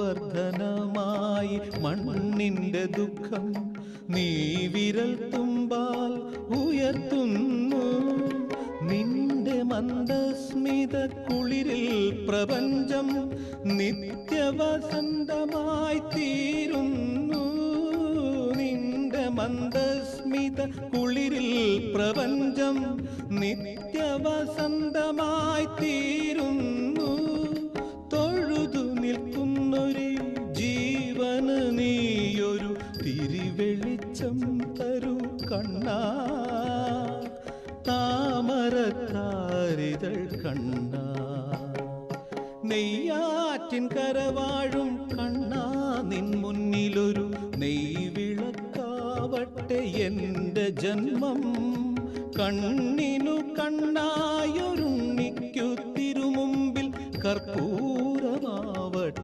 ഗോവർദ്ധനമായി മണ്ണിന്റെ ദുഃഖം നീ വിരൽ തുമ്പാൽ ഉയർത്തുന്നു. നിന്റെ മന്ദസ്മിത കുളിരിൽ പ്രപഞ്ചം നിത്യവസന്തമായി തീരുന്നു. നിന്റെ മന്ദസ്മിത കുളിരിൽ പ്രപഞ്ചം നിത്യവസന്തമായി തീരുന്നു. തൊഴുതു നിൽക്കുന്നൊരു ജീവന് നീയൊരു തിരിവെളിച്ചം തരൂ കണ്ണാ, താമരത്താരിതൾ കണ്ണാ. നെയ്യാറ്റിൻ കരവാഴും കണ്ണാ, നിൻ മുന്നിലൊരു നെയ്വിളക്കാവട്ടെ എൻ്റെ ജന്മം. കണ്ണിനു കണ്ണായൊരുണ്ണിക്കു തിരുമുമ്പിൽ കർപ്പൂര